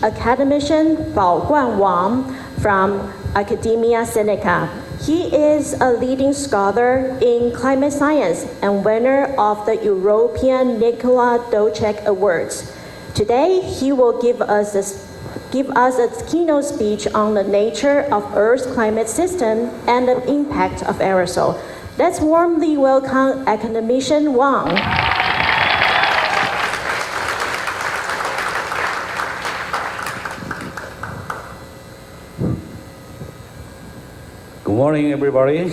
Academician Pao-Kuan Wang from Academia Sinica. He is a leading scholar in climate science and winner of the European Nikola Docek Awards. Today, he will give us a keynote speech on the nature of Earth's climate system and the impact of aerosol. Let's warmly welcome Academician Wang. Good morning, everybody.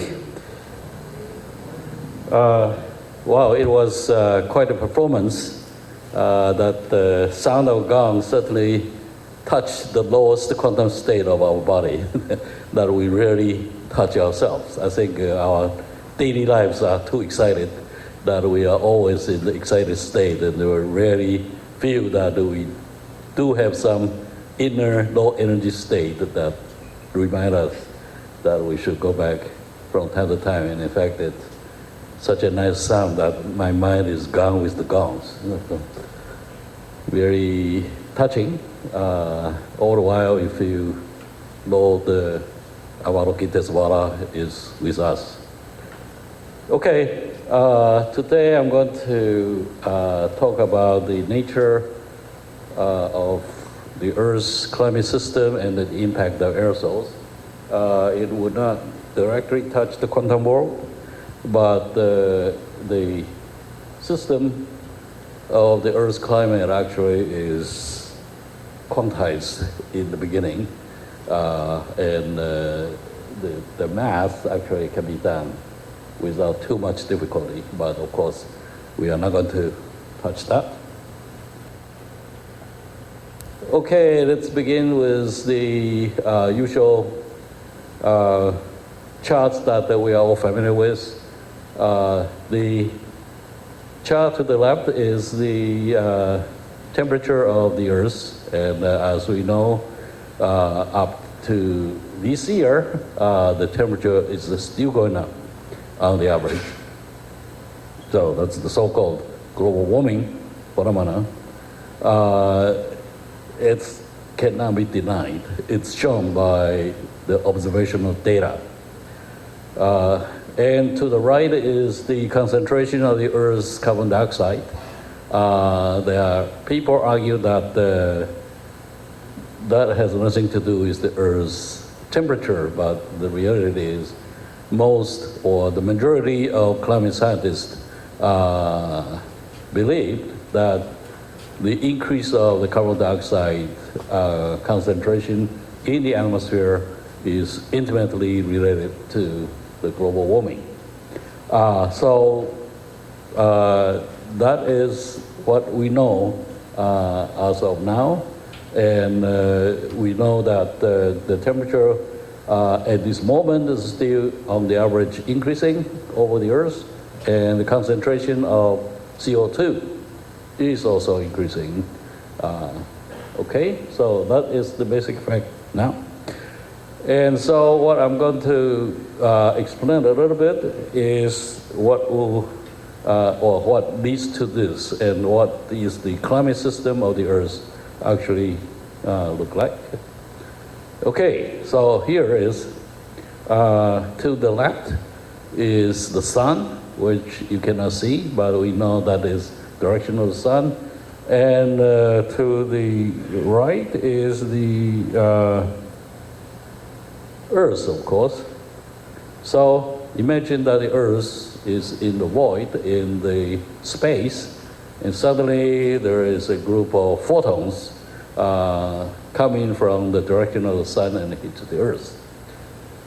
Wow, it was quite a performance. That the sound of gong certainly touched the lowest quantum state of our body that we rarely touch ourselves. I think our daily lives are too excited that we are always in the excited state, and we rarely feel that we do have some inner low energy state that remind us that we should go back from time to time. And in fact, it's such a nice sound that my mind is gone with the gongs. Very touching. All the while, if you know the Avalokitesvara is with us. Okay, today I'm going to talk about the nature of the Earth's climate system and the impact of aerosols. It would not directly touch the quantum world, but the system of the Earth's climate actually is quantized in the beginning, and the math actually can be done without too much difficulty, but of course we are not going to touch that. Okay, let's begin with the usual charts that we are all familiar with. The chart to the left is the temperature of the Earth, and as we know, up to this year, the temperature is still going up on the average. So that's the so-called global warming phenomenon. It cannot be denied. It's shown by the observational data. And to the right is the concentration of the Earth's carbon dioxide. People argue that that has nothing to do with the Earth's temperature, but the reality is most or the majority of climate scientists believe that the increase of the carbon dioxide concentration in the atmosphere is intimately related to the global warming. So that is what we know as of now, and we know that the temperature at this moment is still on the average increasing over the Earth, and the concentration of CO2 is also increasing. Okay, so that is the basic fact now. And so what I'm going to explain a little bit is what will, or what leads to this, and what is the climate system of the Earth actually look like. Okay, so here is, to the left is the sun, which you cannot see, but we know that is direction of the sun. And to the right is the Earth, of course. So imagine that the Earth is in the void, in the space, and suddenly there is a group of photons coming from the direction of the sun and hit the Earth.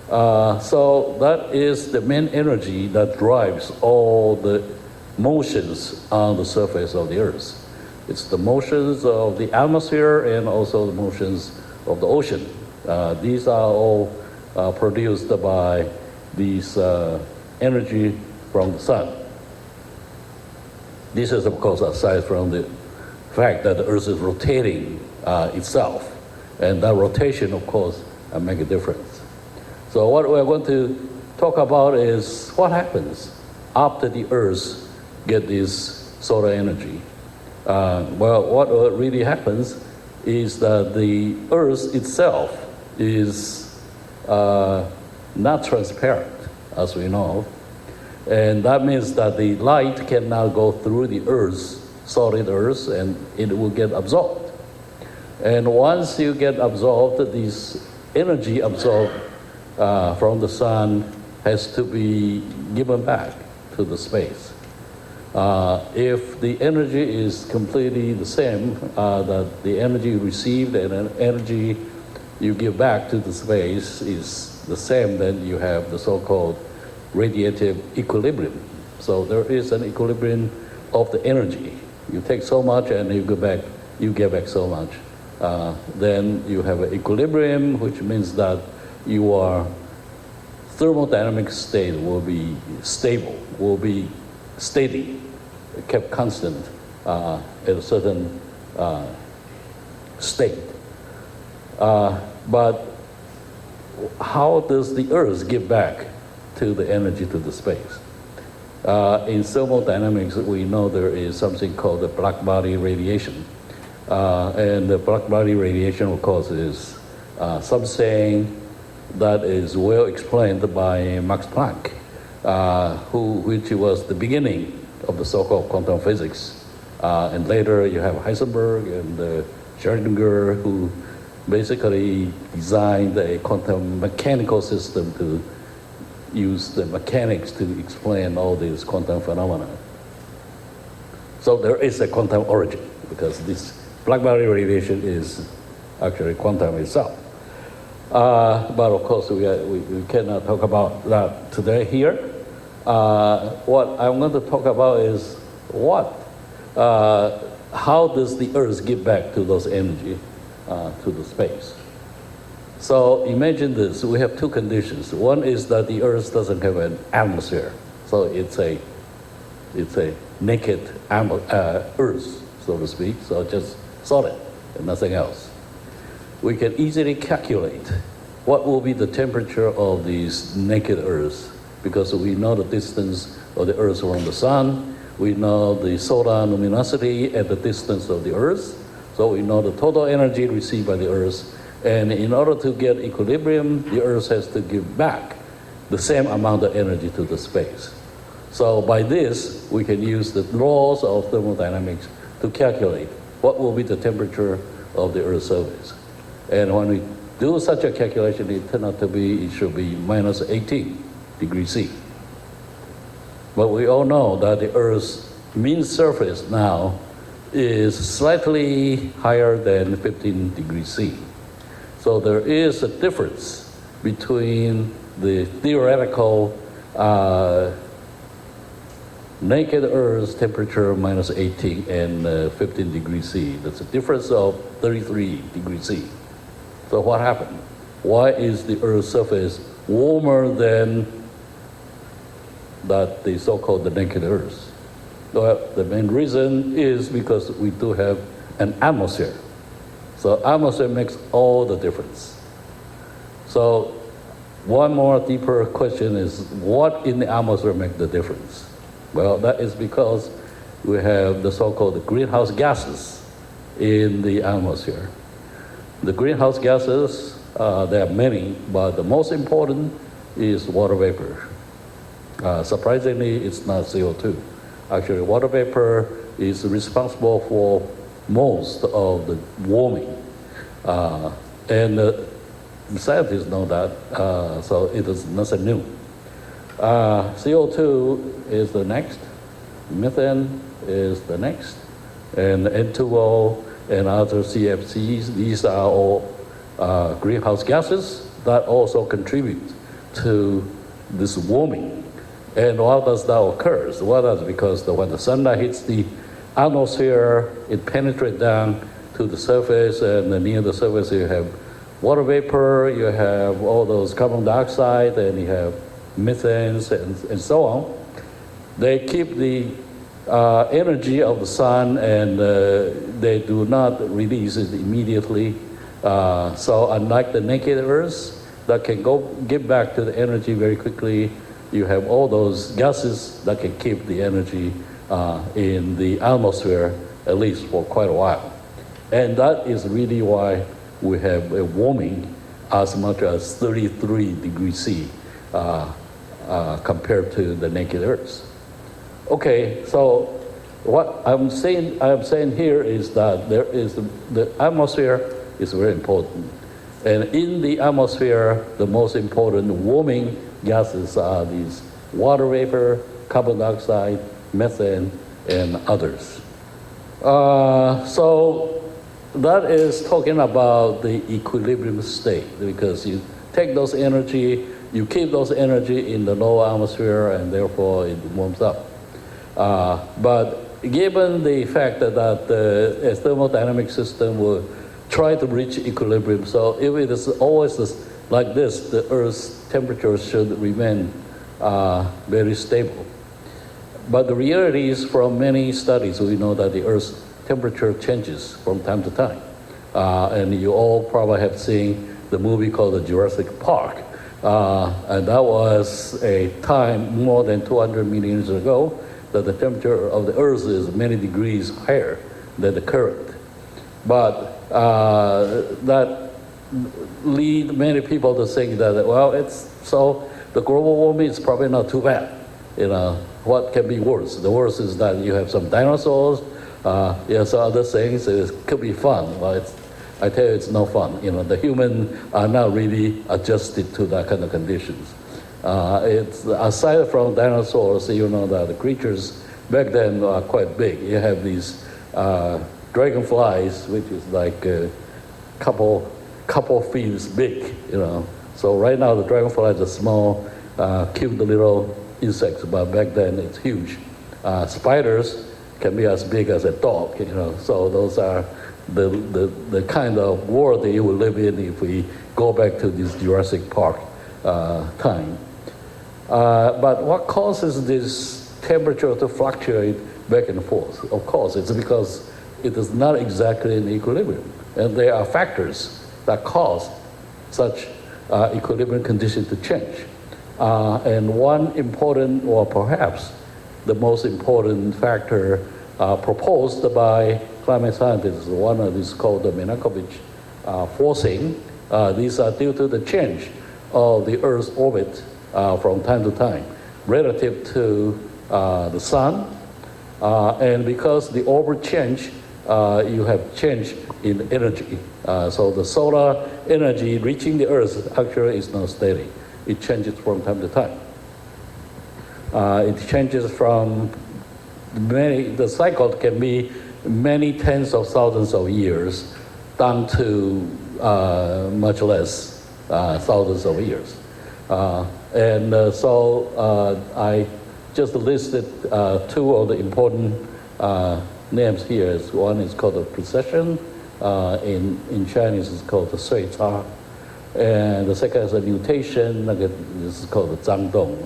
So that is the main energy that drives all the motions on the surface of the Earth. It's the motions of the atmosphere and also the motions of the ocean. These are all produced by these energy from the sun. This is, of course, aside from the fact that the Earth is rotating itself, and that rotation, of course, make a difference. So what we're going to talk about is what happens after the Earth get this solar energy. Well, what really happens is that the Earth itself is not transparent, as we know. And that means that the light cannot go through the Earth, solid Earth, and it will get absorbed. And once you get absorbed, this energy absorbed from the sun has to be given back to the space. If the energy is completely the same, that the energy you received and the energy you give back to the space is the same, then you have the so-called radiative equilibrium. So there is an equilibrium of the energy. You take so much and you get back so much. Then you have an equilibrium, which means that your thermodynamic state will be stable, will be steady, kept constant at a certain state. But how does the Earth give back to the energy to the space? In thermodynamics, we know there is something called the black body radiation. And the black body radiation, of course, is something that is well explained by Max Planck, which was the beginning of the so-called quantum physics. And later you have Heisenberg and Schrödinger, who basically designed a quantum mechanical system to use the mechanics to explain all these quantum phenomena. So there is a quantum origin, because this black body radiation is actually quantum itself. But of course, we cannot talk about that today here. What I'm going to talk about is how does the Earth give back to those energy to the space? So imagine this, we have two conditions. One is that the Earth doesn't have an atmosphere. So it's a naked Earth, so to speak, so just solid and nothing else. We can easily calculate what will be the temperature of this naked Earth, because we know the distance of the Earth from the sun, we know the solar luminosity at the distance of the Earth, so we know the total energy received by the Earth. And in order to get equilibrium, the Earth has to give back the same amount of energy to the space. So by this, we can use the laws of thermodynamics to calculate what will be the temperature of the Earth's surface. And when we do such a calculation, it turned out to be, it should be minus 18 degrees C. But we all know that the Earth's mean surface now is slightly higher than 15 degrees C. So there is a difference between the theoretical naked Earth's temperature minus 18 and 15 degrees C. That's a difference of 33 degrees C. So what happened? Why is the Earth's surface warmer than the so-called the naked Earth? Well, the main reason is because we do have an atmosphere. So atmosphere makes all the difference. So one more deeper question is, what in the atmosphere makes the difference? Well, that is because we have the so-called greenhouse gases in the atmosphere. The greenhouse gases, there are many, but the most important is water vapor. Surprisingly, it's not CO2. Actually, water vapor is responsible for most of the warming. And scientists know that, so it is nothing new. CO2 is the next, methane is the next, and N2O and other CFCs, these are all greenhouse gases that also contribute to this warming. And why does that occur? Well, that's because when the sunlight hits the atmosphere, it penetrates down to the surface, and near the surface you have water vapor, you have all those carbon dioxide, and you have methanes and so on. They keep the energy of the sun, and they do not release it immediately. So unlike the naked Earth that can give back to the energy very quickly, you have all those gases that can keep the energy in the atmosphere at least for quite a while. And that is really why we have a warming as much as 33 degrees C compared to the naked Earth. Okay, so what I'm saying here is that there is the atmosphere is very important. And in the atmosphere, the most important warming gases are these water vapor, carbon dioxide, methane, and others. So that is talking about the equilibrium state, because you take those energy, you keep those energy in the lower atmosphere, and therefore it warms up. But given the fact that a thermodynamic system will try to reach equilibrium, so if it is always like this, the Earth's temperature should remain very stable. But the reality is, from many studies, we know that the Earth's temperature changes from time to time. And you all probably have seen the movie called the Jurassic Park. And that was a time more than 200 million years ago that the temperature of the Earth is many degrees higher than the current. But that lead many people to think that, well, so the global warming is probably not too bad. You know, what can be worse? The worst is that you have some dinosaurs, some other things. It could be fun, but I tell you, it's no fun. You know, the humans are not really adjusted to that kind of conditions. It's aside from dinosaurs, you know that the creatures back then are quite big. You have these dragonflies, which is like a couple feet big. You know, so right now the dragonflies are small, cute little insects, but back then it's huge. Spiders can be as big as a dog. You know, so those are the kind of world that you will live in if we go back to this Jurassic Park time. But what causes this temperature to fluctuate back and forth? Of course, it's because it is not exactly in equilibrium. And there are factors that cause such equilibrium condition to change. And one important, or perhaps the most important factor proposed by climate scientists, one of these called the Milankovitch forcing. These are due to the change of the Earth's orbit from time to time relative to the sun. And because the orbit change, you have change in energy. So the solar energy reaching the Earth actually is not steady. It changes from time to time. It changes from the cycle can be many tens of thousands of years down to much less thousands of years. So I just listed two of the important names here. One is called the precession. In Chinese, it's called the 岁差. And the second is a nutation. This is called the 张动.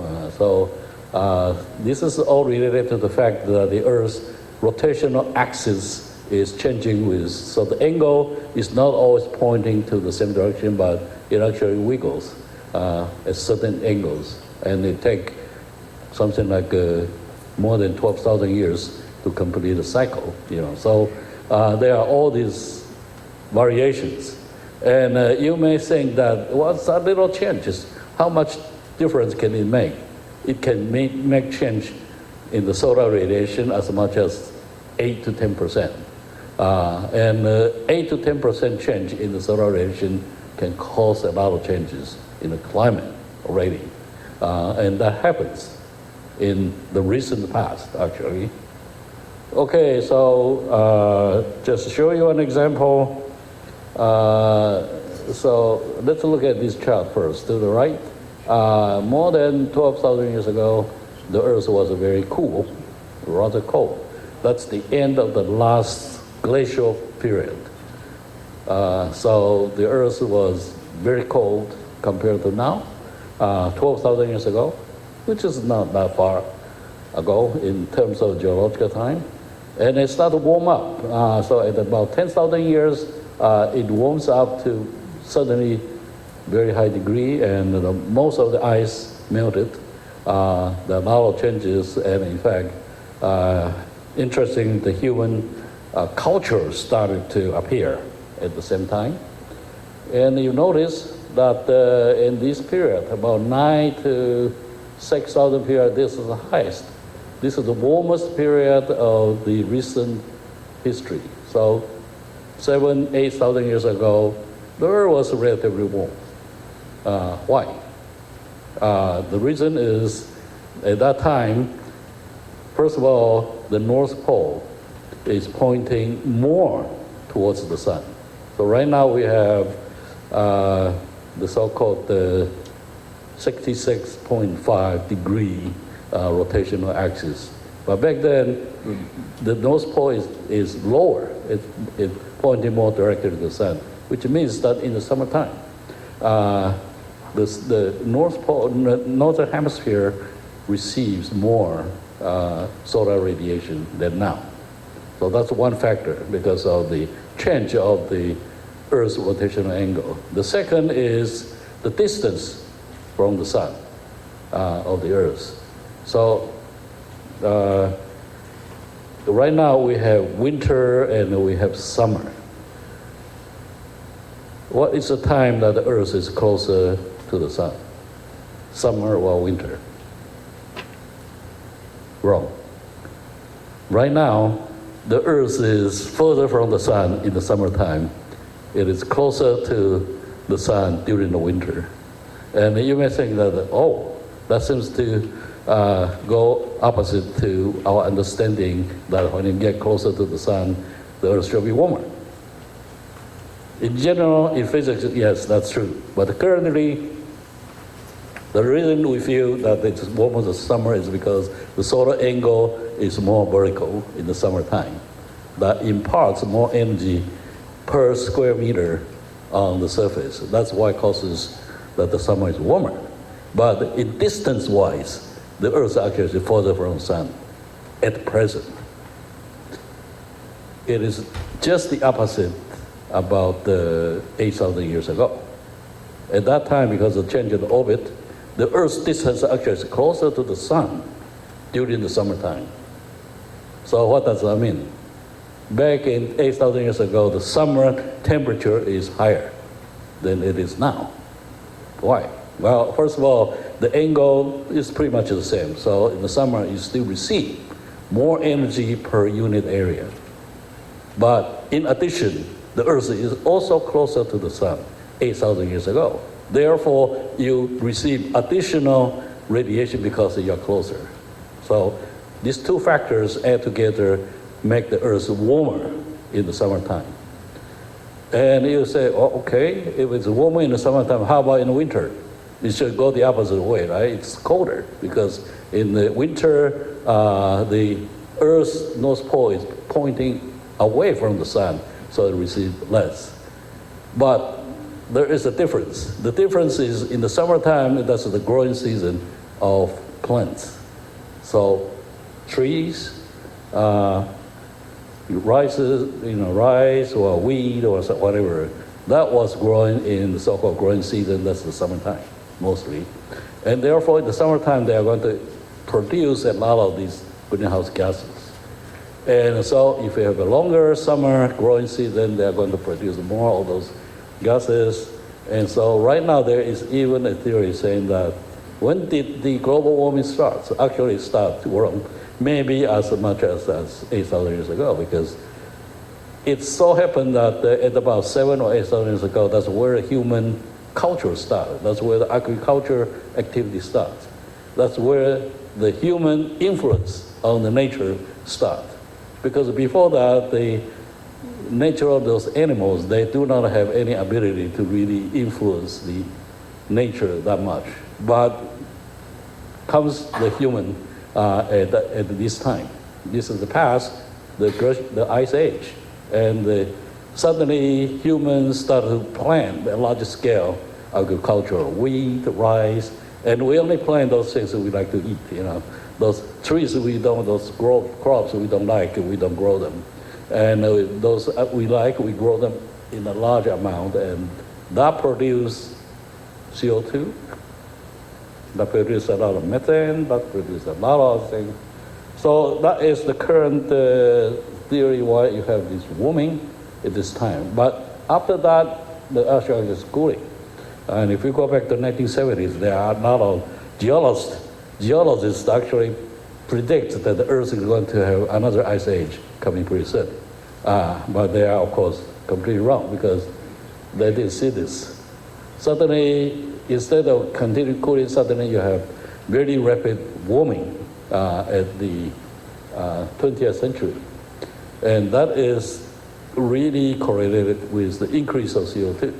This is all related to the fact that the Earth's rotational axis is changing so the angle is not always pointing to the same direction, but it actually wiggles at certain angles. And it takes something like more than 12,000 years to complete a cycle, you know. So there are all these variations. And you may think that, what's that little changes? How much difference can it make? It can make change in the solar radiation as much as 8 to 10%. And 8 to 10% change in the solar radiation can cause a lot of changes in the climate already. And that happens in the recent past, actually. Okay, so just to show you an example. So let's look at this chart first. To the right, more than 12,000 years ago, the Earth was very cool, rather cold. That's the end of the last glacial period. So the Earth was very cold compared to now, 12,000 years ago, which is not that far ago in terms of geological time. And it started to warm up. So at about 10,000 years, it warms up to suddenly very high degree, and most of the ice melted. There are a lot of changes, and in fact, interesting, the human cultures started to appear at the same time. And you notice that in this period, about 9 to 6,000 period, this is the highest. This is the warmest period of the recent history. So 7,000, 8,000 years ago, the Earth was relatively warm. Why? The reason is, at that time, first of all, the North Pole is pointing more towards the sun. So right now we have the so-called 66.5 degree rotational axis. But back then, the North Pole is lower. It's pointing more directly to the sun, which means that in the summertime, the North Pole, northern hemisphere receives more solar radiation than now. So that's one factor because of the change of the Earth's rotational angle. The second is the distance from the sun of the Earth. So right now we have winter and we have summer. What is the time that the Earth is closer to the sun? Summer or winter? Wrong. Right now, the Earth is further from the sun in the summertime. It is closer to the sun during the winter. And you may think that, oh, that seems to go opposite to our understanding that when you get closer to the sun, the Earth should be warmer. In general, in physics, yes, that's true. But currently, the reason we feel that it's warmer in the summer is because the solar angle is more vertical in the summertime. That imparts more energy per square meter on the surface. That's why it causes that the summer is warmer. But in distance-wise, the Earth actually is further from the sun at present. It is just the opposite about 8,000 years ago. At that time, because of the change in the orbit, the Earth's distance actually is closer to the sun during the summertime. So what does that mean? Back in 8,000 years ago, the summer temperature is higher than it is now. Why? Well, first of all, the angle is pretty much the same. So in the summer, you still receive more energy per unit area. But in addition, the Earth is also closer to the sun 8,000 years ago. Therefore, you receive additional radiation because you're closer. So these two factors add together make the Earth warmer in the summertime. And you say, oh, okay, if it's warmer in the summertime, how about in the winter? It should go the opposite way, right? It's colder because in the winter, the Earth's North Pole is pointing away from the sun, so it receives less. But there is a difference. The difference is in the summertime, that's the growing season of plants. So trees, rice or wheat or whatever, that was growing in the so-called growing season, that's the summertime, mostly. And therefore, in the summertime, they are going to produce a lot of these greenhouse gases. And so if you have a longer summer growing season, they are going to produce more of those gases. And so right now, there is even a theory saying that when did the global warming start? So actually, it started to warm maybe as much as 8,000 years ago, because it so happened that at about 7,000 or 8,000 years ago, that's where human culture started. That's where the agriculture activity starts. That's where the human influence on the nature starts. Because before that, the nature of those animals, they do not have any ability to really influence the nature that much. But comes the human at this time. This is the past, the Ice Age. And suddenly humans started to plant a large scale agriculture, wheat, rice, and we only plant those things that we like to eat, Those trees those crops we don't like, we don't grow them. And those we like, we grow them in a large amount, and that produces CO2, that produces a lot of methane, that produces a lot of things. So that is the current theory why you have this warming at this time. But after that, the Earth is cooling. And if you go back to the 1970s, there are a lot of geologists actually predict that the Earth is going to have another ice age coming pretty soon. But they are, of course, completely wrong because they didn't see this. Suddenly, instead of continuing cooling, suddenly you have very rapid warming at the 20th century. And that is really correlated with the increase of CO2.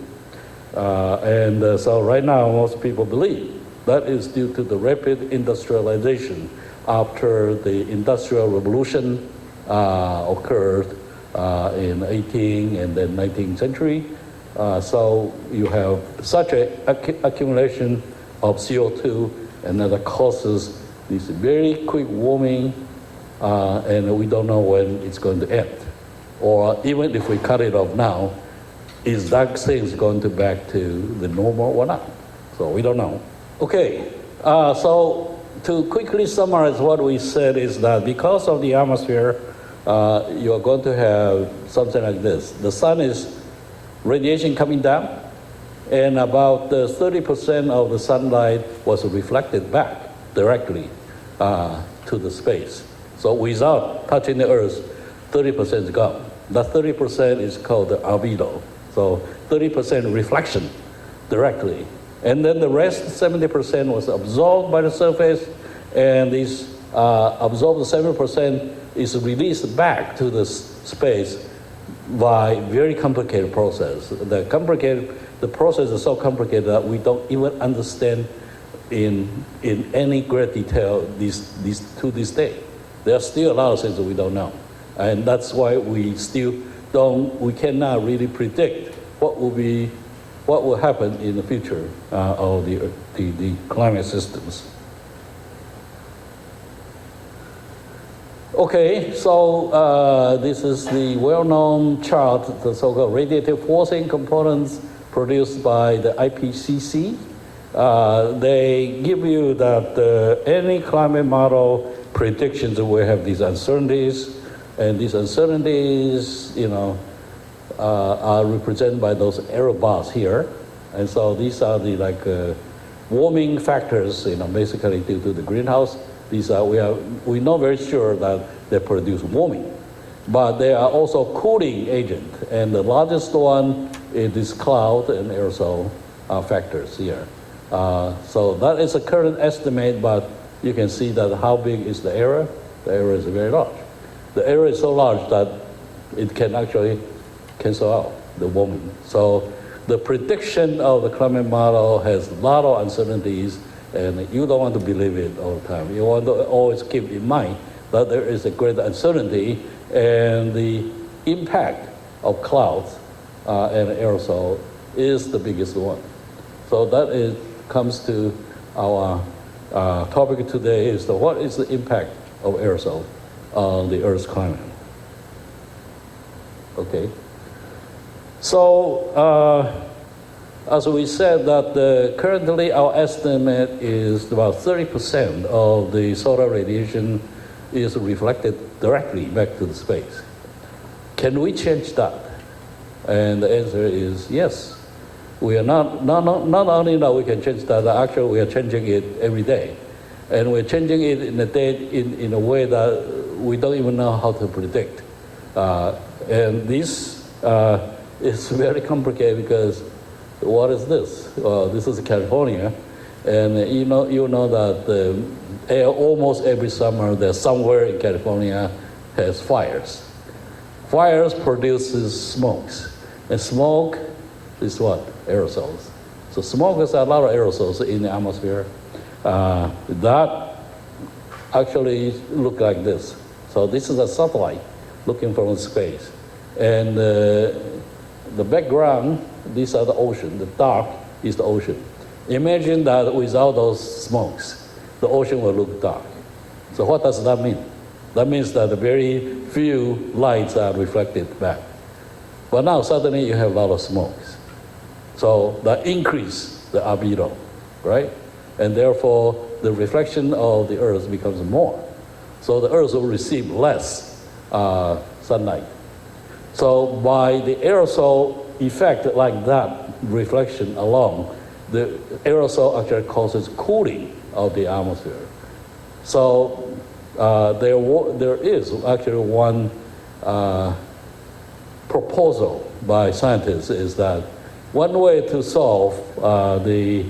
So right now, most people believe that is due to the rapid industrialization after the Industrial Revolution occurred in 18th and then 19th century. So you have such an accumulation of CO2, and that causes this very quick warming, and we don't know when it's going to end. Or even if we cut it off now, is that thing going to back to the normal or not? So we don't know. Okay, so to quickly summarize what we said is that because of the atmosphere, you are going to have something like this. The sun is radiation coming down, and about 30% of the sunlight was reflected back directly to the space. So without touching the Earth, 30% is gone. That 30% is called the albedo. So 30% reflection directly. And then the rest, 70%, was absorbed by the surface, and this absorbed 70% is released back to the space by very complicated process. The process is so complicated that we don't even understand in any great detail to this day. There are still a lot of things that we don't know. And that's why we cannot really predict what will happen in the future of the climate systems. Okay, so this is the well-known chart, the so-called radiative forcing components produced by the IPCC. They give you that any climate model predictions will have these uncertainties, and these uncertainties, are represented by those arrow bars here. And so these are the warming factors, basically due to the greenhouse. These are, we know very sure that they produce warming, but they are also cooling agent. And the largest one is this cloud and aerosol factors here. So that is a current estimate, but you can see that how big is the error? The error is very large. The error is so large that it can actually cancel out the warming. So the prediction of the climate model has a lot of uncertainties, and you don't want to believe it all the time. You want to always keep in mind that there is a great uncertainty, and the impact of clouds and aerosol is the biggest one. So that comes to our topic today is what is the impact of aerosol on the Earth's climate? Okay. So as we said that currently our estimate is about 30% of the solar radiation is reflected directly back to the space. Can we change that? And the answer is yes. We are not only that we can change that, actually we are changing it every day. And we're changing it in a way that we don't even know how to predict. And this is very complicated because what is this? Well, this is California, and you know that almost every summer there's somewhere in California has fires. Fires produces smokes, and smoke is what? Aerosols. So smoke is a lot of aerosols in the atmosphere. That actually look like this. So this is a satellite looking from space, and the background, these are the ocean. The dark is the ocean. Imagine that without those smokes, the ocean will look dark. So what does that mean? That means that very few lights are reflected back. But now suddenly you have a lot of smokes. So that increase the albedo, right? And therefore the reflection of the Earth becomes more. So the Earth will receive less sunlight. So by the aerosol effect like that, reflection alone, the aerosol actually causes cooling of the atmosphere. So there is actually one proposal by scientists is that one way to solve the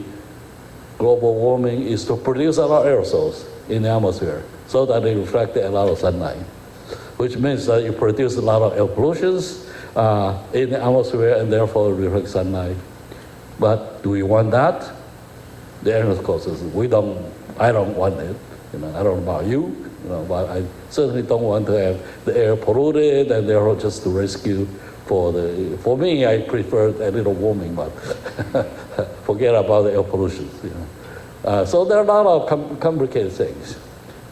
global warming is to produce a lot of aerosols in the atmosphere so that they reflect a lot of sunlight, which means that you produce a lot of air pollutions in the atmosphere and therefore reflect sunlight. But do we want that? The answer, of course, is I don't want it. I don't know about you, but I certainly don't want to have the air polluted and therefore just to rescue for me, I prefer a little warming, but forget about the air pollution. So there are a lot of complicated things.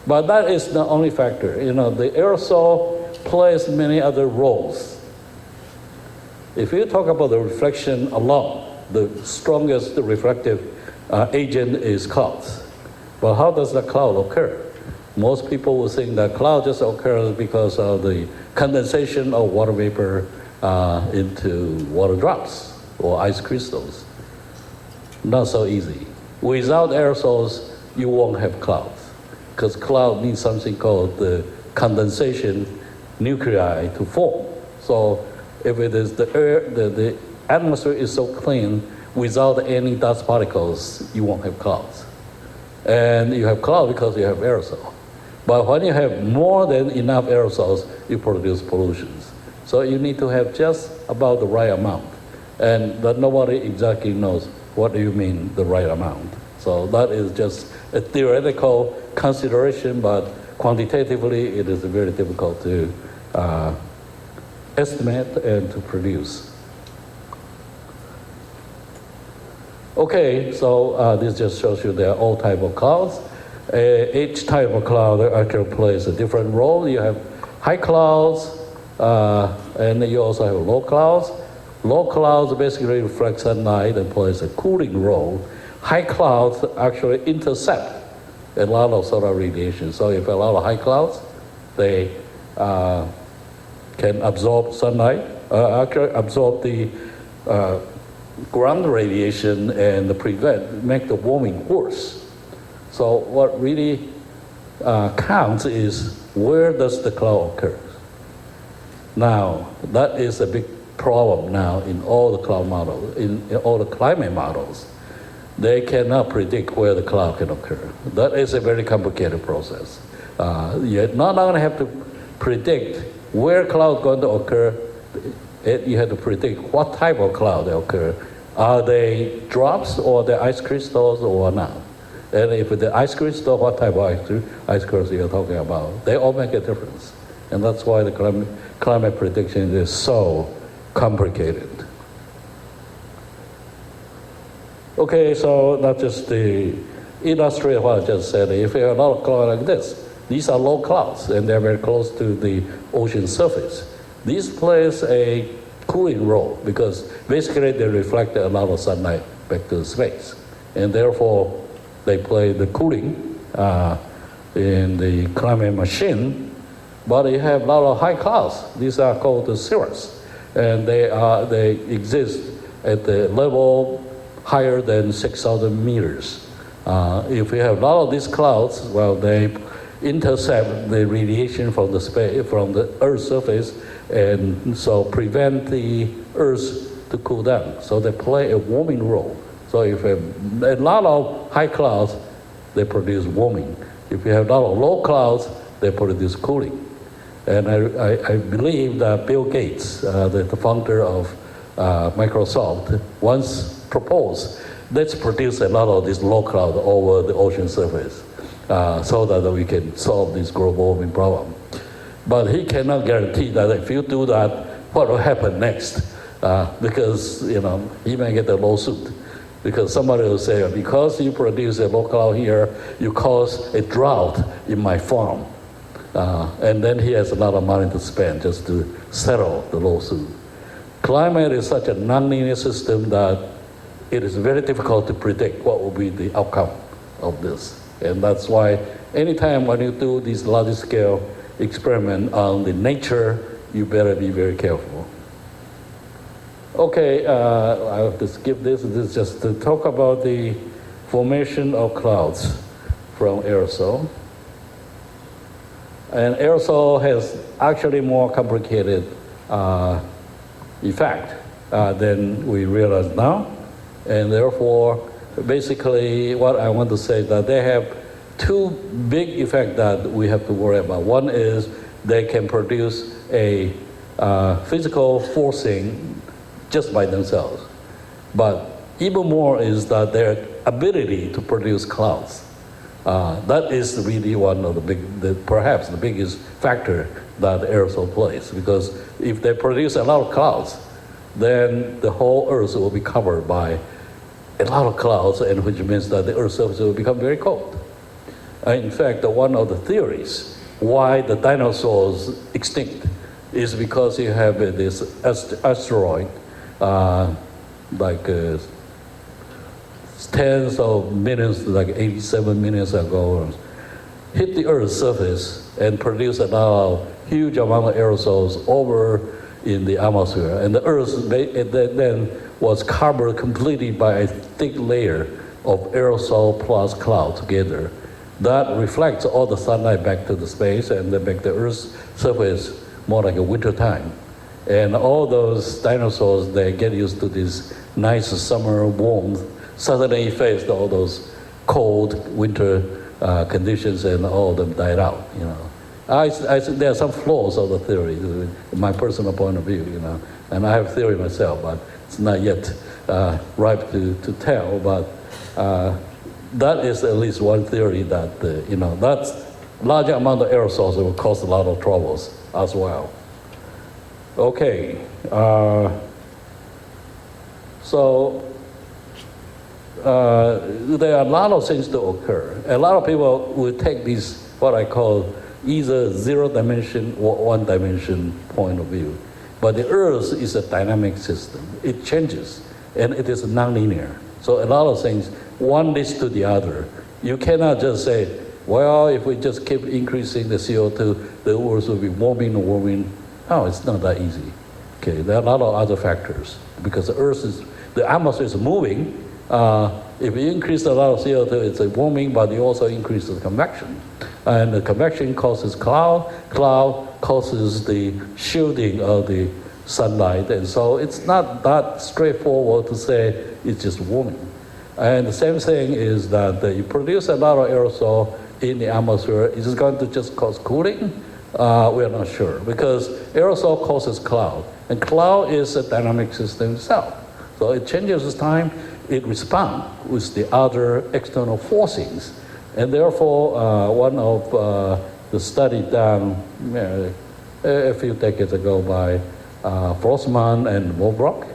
But that is the only factor. The aerosol plays many other roles. If you talk about the reflection alone, the strongest reflective agent is clouds. But how does the cloud occur? Most people will think that cloud just occurs because of the condensation of water vapor into water drops or ice crystals. Not so easy. Without aerosols, you won't have clouds, because cloud needs something called the condensation nuclei to form. So if it is the atmosphere is so clean, without any dust particles, you won't have clouds. And you have cloud because you have aerosol. But when you have more than enough aerosols, you produce pollutions. So you need to have just about the right amount. And that nobody exactly knows what do you mean the right amount. So that is just a theoretical consideration, but quantitatively it is very difficult to estimate and to produce. Okay, so this just shows you there are all types of clouds. Each type of cloud actually plays a different role. You have high clouds, and you also have low clouds. Low clouds basically reflect sunlight and plays a cooling role. High clouds actually intercept a lot of solar radiation. So if a lot of high clouds, they can absorb sunlight, actually absorb the ground radiation and make the warming worse. So what really counts is where does the cloud occur? Now, that is a big problem now in all the cloud models, in all the climate models. They cannot predict where the cloud can occur. That is a very complicated process. You not only have to predict where cloud is going to occur, you have to predict what type of cloud they occur. Are they drops or the ice crystals or not? And if the ice crystal, what type of ice crystal you're talking about? They all make a difference. And that's why the climate prediction is so complicated. Okay, so that's just to illustrate what I just said. If you have a lot of clouds like this, these are low clouds and they're very close to the ocean surface. These plays a cooling role because basically they reflect a lot of sunlight back to space. And therefore, they play the cooling in the climate machine. But you have a lot of high clouds. These are called the cirrus. And they exist at the level higher than 6,000 meters. If you have a lot of these clouds, well, they intercept the radiation from the Earth's surface, and so prevent the Earth to cool down. So they play a warming role. So if you have a lot of high clouds, they produce warming. If you have a lot of low clouds, they produce cooling. And I believe that Bill Gates, the founder of Microsoft, once proposed, let's produce a lot of this low cloud over the ocean surface so that we can solve this global warming problem. But he cannot guarantee that if you do that, what will happen next? Because he may get a lawsuit. Because somebody will say, because you produce a low cloud here, you cause a drought in my farm. And then he has a lot of money to spend just to settle the lawsuit. Climate is such a nonlinear system that it is very difficult to predict what will be the outcome of this. And that's why anytime when you do these large-scale experiments on the nature you better be very careful. Okay, I have to skip this. This is just to talk about the formation of clouds from aerosol. And aerosol has actually more complicated effect than we realize now. And therefore, basically what I want to say is that they have two big effects that we have to worry about. One is they can produce a physical forcing just by themselves. But even more is that their ability to produce clouds. That is really one of perhaps the biggest factor that aerosol plays, because if they produce a lot of clouds, then the whole Earth will be covered by a lot of clouds, and which means that the Earth's surface will become very cold. In fact, one of the theories why the dinosaurs extinct is because you have this asteroid, tens of millions, like 87 millions ago, hit the Earth's surface and produce huge amount of aerosols over in the atmosphere. And the Earth then was covered completely by a thick layer of aerosol plus cloud together. That reflects all the sunlight back to the space and then make the Earth's surface more like a winter time. And all those dinosaurs, they get used to this nice summer warmth, suddenly faced all those cold winter conditions, and all of them died out, you know. There are some flaws of the theory, my personal point of view, you know, and I have a theory myself, but it's not yet ripe to tell, but that is at least one theory that, you know, that's large amount of aerosols will cause a lot of troubles as well. Okay, so there are a lot of things to occur. A lot of people will take these, what I call either zero dimension or one dimension point of view. But the Earth is a dynamic system. It changes, and it is nonlinear. So a lot of things, one leads to the other. You cannot just say, well, if we just keep increasing the CO2, the Earth will be warming and warming. No, it's not that easy. Okay, there are a lot of other factors, because the atmosphere is moving. If you increase a lot of CO2, it's a warming, but you also increase the convection. And the convection causes cloud causes the shielding of the sunlight. And so it's not that straightforward to say it's just warming. And the same thing is that you produce a lot of aerosol in the atmosphere. Is it going to just cause cooling? We're not sure, because aerosol causes cloud, and cloud is a dynamic system itself. So it changes with time, it responds with the other external forcings. And therefore, one of the study done a few decades ago by Frostman and Mobrock,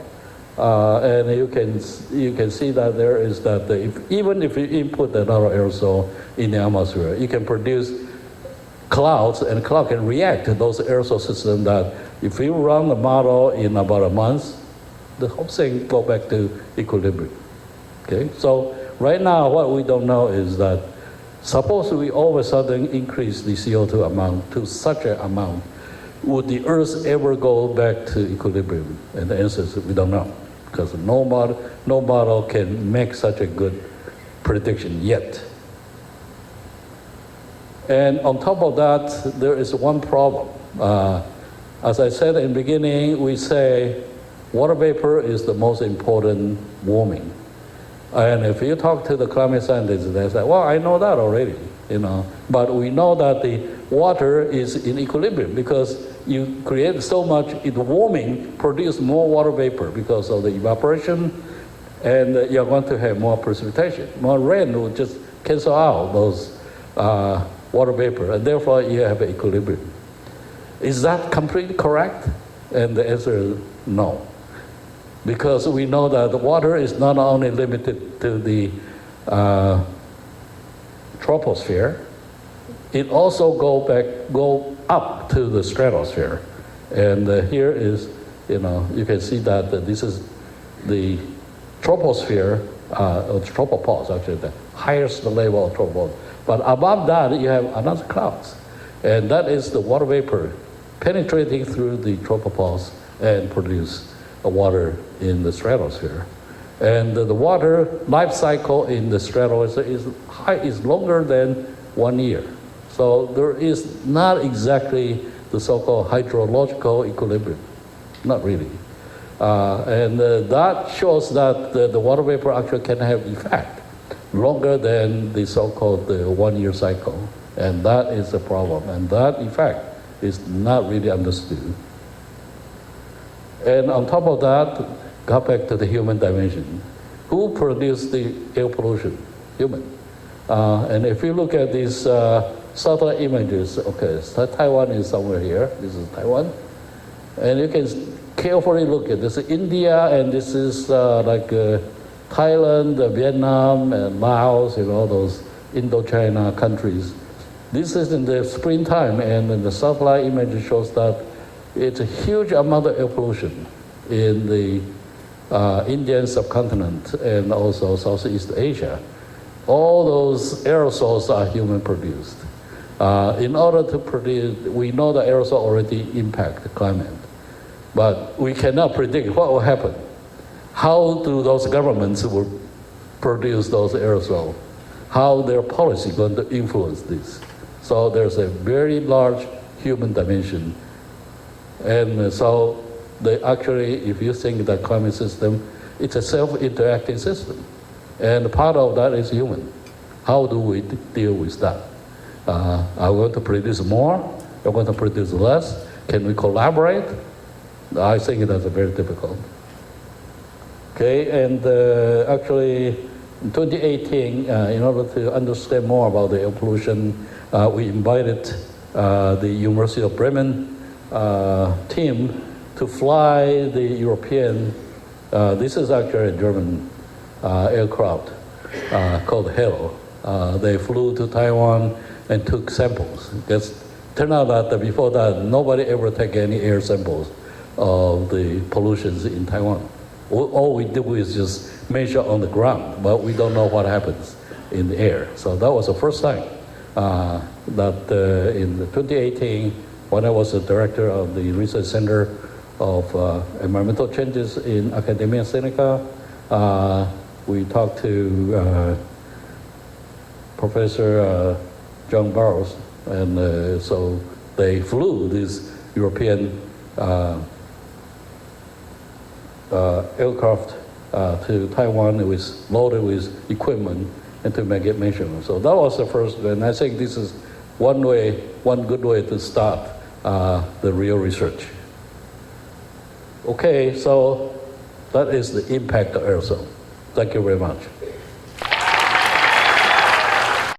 and you can see that there is that even if you input a lot of aerosol in the atmosphere, you can produce clouds, and cloud can react to those aerosol systems that if you run the model in about a month, the whole thing go back to equilibrium. Okay, so right now what we don't know is that suppose we all of a sudden increase the CO2 amount to such an amount, would the Earth ever go back to equilibrium? And the answer is we don't know, because no model can make such a good prediction yet. And on top of that, there is one problem. As I said in the beginning, we say water vapor is the most important warming. And if you talk to the climate scientists, they say, well, I know that already, you know. But we know that the water is in equilibrium, because you create so much, warming produce more water vapor because of the evaporation, and you're going to have more precipitation. More rain will just cancel out those water vapor, and therefore you have equilibrium. Is that completely correct? And the answer is no. Because we know that the water is not only limited to the troposphere, it also go up to the stratosphere. And here is, you know, you can see that this is the troposphere, or tropopause, actually, the highest level of tropopause. But above that, you have another clouds. And that is the water vapor penetrating through the tropopause and produce water in the stratosphere. And the water life cycle in the stratosphere is longer than 1 year. So there is not exactly the so-called hydrological equilibrium, not really. And that shows that the water vapor actually can have effect longer than the so-called 1 year cycle. And that is a problem. And that effect is not really understood. And on top of that, got back to the human dimension. Who produced the air pollution? Human. And if you look at these satellite images, okay, so Taiwan is somewhere here. This is Taiwan. And you can carefully look at this. India, and this is like Thailand, Vietnam, and Laos, those Indochina countries. This is in the springtime, and the satellite image shows that it's a huge amount of air pollution in the Indian subcontinent and also Southeast Asia. All those aerosols are human produced. In order to produce, we know that aerosol already impact the climate, but we cannot predict what will happen. How do those governments will produce those aerosols? How their policy going to influence this? So there's a very large human dimension. And so they actually, if you think that climate system, it's a self-interacting system. And part of that is human. How do we deal with that? Are we going to produce more? Are we going to produce less? Can we collaborate? I think that's very difficult. Okay, and actually, in 2018, in order to understand more about the air pollution, we invited the University of Bremen team to fly the European, this is actually a German aircraft called HALO. They flew to Taiwan and took samples. It turned out that before that, nobody ever took any air samples of the pollutions in Taiwan. All we do is just measure on the ground, but we don't know what happens in the air. So that was the first time that in 2018, when I was the director of the Research Center of Environmental Changes in Academia Sinica, we talked to Professor John Barrows, and so they flew this European aircraft to Taiwan. It was loaded with equipment and to make it measurement. So that was the first, and I think this is one good way to start the real research. Okay, so that is the impact of aerosol. Thank you very much.